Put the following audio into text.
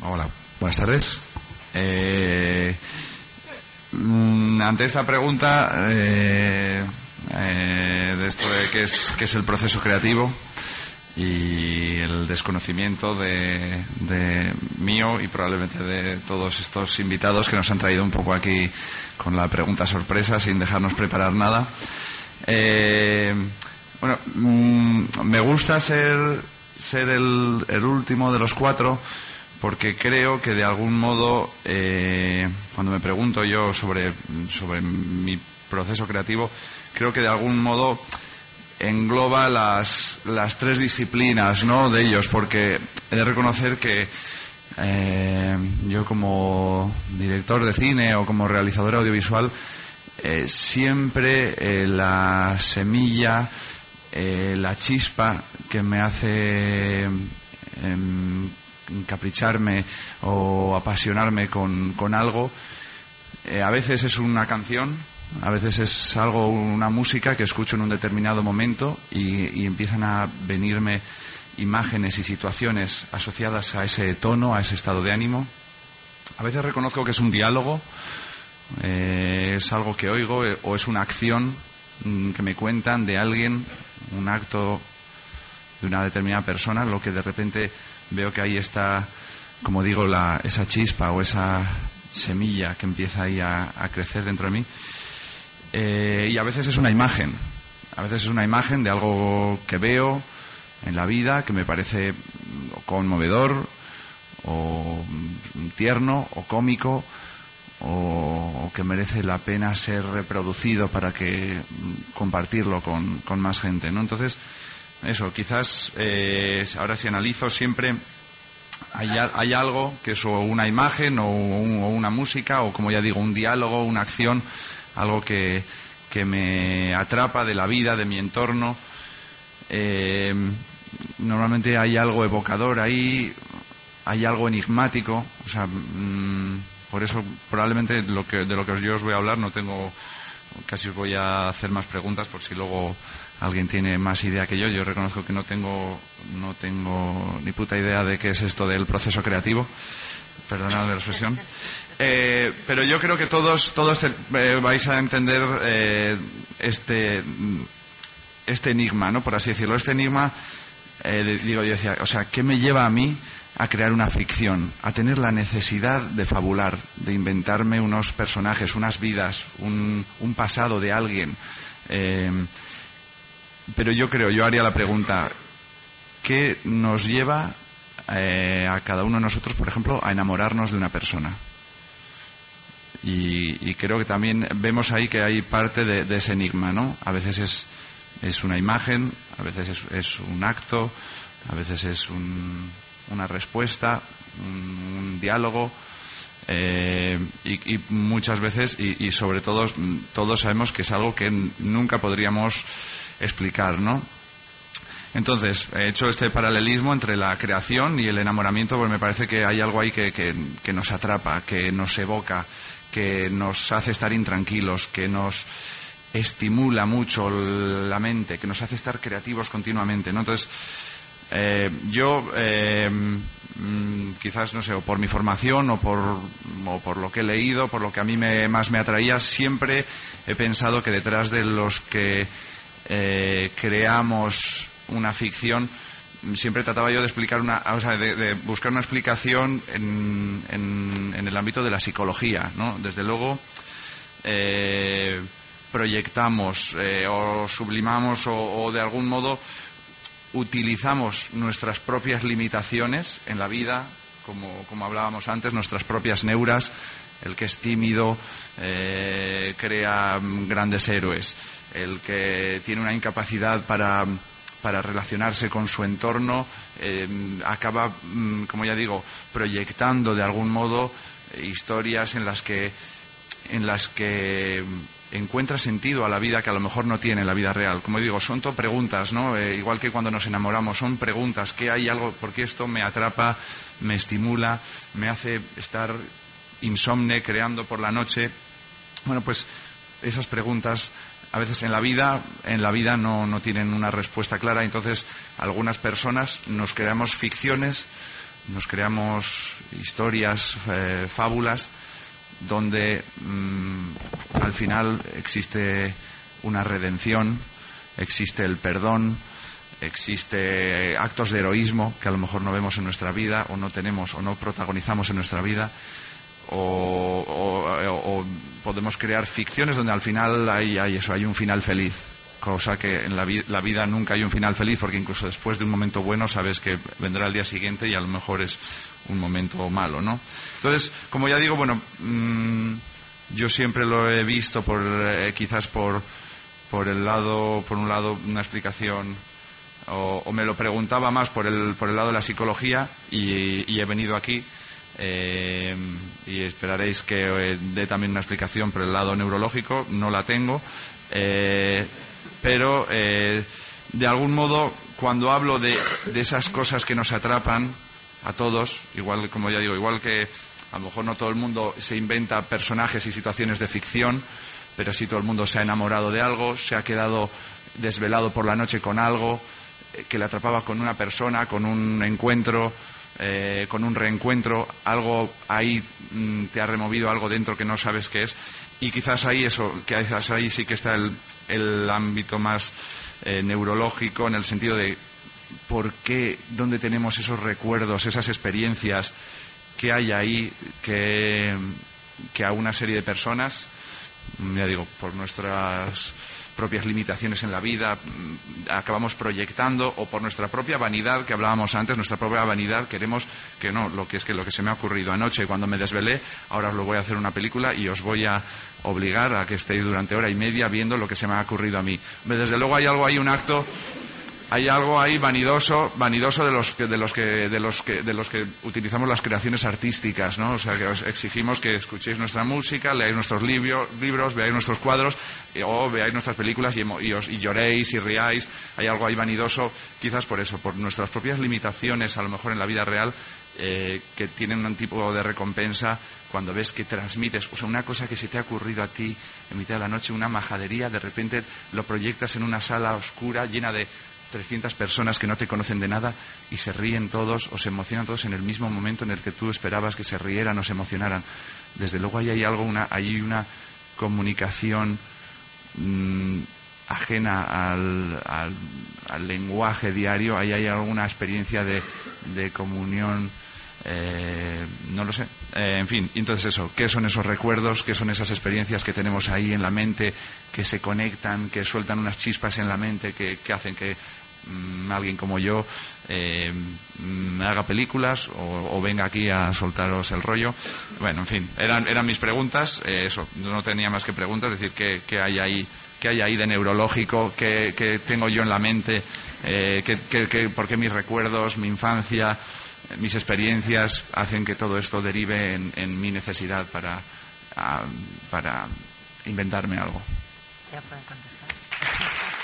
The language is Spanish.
Hola, buenas tardes. Ante esta pregunta de esto de qué es el proceso creativo y el desconocimiento de mío y probablemente de todos estos invitados que nos han traído un poco aquí con la pregunta sorpresa sin dejarnos preparar nada, me gusta ser el último de los cuatro, porque creo que de algún modo cuando me pregunto yo sobre mi proceso creativo, creo que de algún modo engloba las tres disciplinas, ¿no?, de ellos, porque he de reconocer que yo como director de cine o como realizador audiovisual siempre la semilla, la chispa que me hace encapricharme o apasionarme con algo, a veces es una canción, a veces es una música que escucho en un determinado momento y empiezan a venirme imágenes y situaciones asociadas a ese tono, a ese estado de ánimo. A veces reconozco que es un diálogo, es algo que oigo o es una acción que me cuentan de alguien, un acto de una determinada persona, lo que de repente veo que ahí está, como digo, esa chispa o esa semilla que empieza ahí a crecer dentro de mí. Y a veces es una imagen, de algo que veo en la vida que me parece conmovedor o tierno o cómico o que merece la pena ser reproducido para que compartirlo con más gente, ¿no? Entonces, eso, quizás ahora si analizo siempre hay algo que es o una imagen o una música o, como ya digo, un diálogo, una acción, algo que me atrapa de la vida, de mi entorno. Normalmente hay algo evocador ahí, hay algo enigmático, o sea, por eso probablemente de lo que yo os voy a hablar no tengo, casi os voy a hacer más preguntas por si luego alguien tiene más idea que yo. Yo reconozco que no tengo ni puta idea de qué es esto del proceso creativo, perdonad la expresión. Pero yo creo que todos vais a entender este enigma, ¿no?, por así decirlo. Este enigma, yo decía, o sea, ¿qué me lleva a mí a crear una ficción, a tener la necesidad de fabular, de inventarme unos personajes, unas vidas, un pasado de alguien? Pero yo haría la pregunta, ¿qué nos lleva a cada uno de nosotros, por ejemplo, a enamorarnos de una persona? Y creo que también vemos ahí que hay parte de ese enigma, ¿no? A veces es una imagen, a veces es un acto, a veces es una respuesta, un diálogo, y muchas veces, y sobre todo, todos sabemos que es algo que nunca podríamos explicar, ¿no? Entonces, he hecho este paralelismo entre la creación y el enamoramiento, porque me parece que hay algo ahí que nos atrapa, que nos evoca, que nos hace estar intranquilos, que nos estimula mucho la mente, que nos hace estar creativos continuamente, ¿no? Entonces, quizás, no sé, o por mi formación o por lo que he leído, por lo que a mí más me atraía, siempre he pensado que detrás de los que creamos una ficción, siempre trataba yo de explicar de buscar una explicación en el ámbito de la psicología, ¿no? Desde luego proyectamos o sublimamos o de algún modo utilizamos nuestras propias limitaciones en la vida, como hablábamos antes, nuestras propias neuras. El que es tímido crea grandes héroes. El que tiene una incapacidad para relacionarse con su entorno acaba, como ya digo, proyectando de algún modo historias en las que encuentra sentido a la vida que a lo mejor no tiene en la vida real. Como digo, son todo preguntas, ¿no? Igual que cuando nos enamoramos, son preguntas. ¿Qué hay algo? ¿Por qué esto me atrapa, me estimula, me hace estar insomne, creando por la noche? Bueno, pues esas preguntas a veces en la vida no tienen una respuesta clara. Entonces, algunas personas nos creamos ficciones nos creamos historias, fábulas, donde al final existe una redención, existe el perdón, existe actos de heroísmo que a lo mejor no vemos en nuestra vida, o no tenemos, o no protagonizamos en nuestra vida, o podemos crear ficciones donde al final hay un final feliz, cosa que en la vida nunca hay un final feliz, porque incluso después de un momento bueno sabes que vendrá el día siguiente y a lo mejor es un momento malo, ¿no? Entonces, como ya digo, bueno, yo siempre lo he visto quizás por un lado una explicación, o me lo preguntaba más por el lado de la psicología, y he venido aquí, y esperaréis que dé también una explicación por el lado neurológico. No la tengo, pero de algún modo, cuando hablo de esas cosas que nos atrapan a todos, igual, como ya digo, igual que a lo mejor no todo el mundo se inventa personajes y situaciones de ficción, pero sí todo el mundo se ha enamorado de algo, se ha quedado desvelado por la noche con algo que le atrapaba, con una persona, con un encuentro, con un reencuentro, algo ahí te ha removido algo dentro que no sabes qué es, y quizás ahí sí que está el ámbito más neurológico, en el sentido de por qué, dónde tenemos esos recuerdos, esas experiencias que hay ahí, que a una serie de personas, ya digo, por nuestras propias limitaciones en la vida, acabamos proyectando, o por nuestra propia vanidad, que hablábamos antes, nuestra propia vanidad, queremos que no, lo que se me ha ocurrido anoche cuando me desvelé, ahora os lo voy a hacer una película y os voy a obligar a que estéis durante hora y media viendo lo que se me ha ocurrido a mí. Desde luego hay algo ahí, un acto, hay algo ahí vanidoso de los que utilizamos las creaciones artísticas, ¿no? O sea, que os exigimos que escuchéis nuestra música, leáis nuestros libros, veáis nuestros cuadros, o veáis nuestras películas y lloréis y riáis. Hay algo ahí vanidoso, quizás por eso, por nuestras propias limitaciones, a lo mejor en la vida real, que tienen un tipo de recompensa cuando ves que transmites, o sea, una cosa que se te ha ocurrido a ti en mitad de la noche, una majadería, de repente lo proyectas en una sala oscura llena de 300 personas que no te conocen de nada, y se ríen todos o se emocionan todos en el mismo momento en el que tú esperabas que se rieran o se emocionaran. Desde luego ahí hay algo, hay una comunicación ajena al lenguaje diario. Ahí hay alguna experiencia de comunión, no lo sé, en fin. Entonces eso, ¿qué son esos recuerdos? ¿Qué son esas experiencias que tenemos ahí en la mente, que se conectan, que sueltan unas chispas en la mente, que hacen que alguien como yo haga películas o venga aquí a soltaros el rollo? Bueno, en fin, eran mis preguntas. Eso, no tenía más que preguntas, es decir, ¿qué hay ahí de neurológico? ¿Qué tengo yo en la mente? ¿Por qué mis recuerdos, mi infancia, mis experiencias hacen que todo esto derive en mi necesidad para inventarme algo? Ya pueden contestar.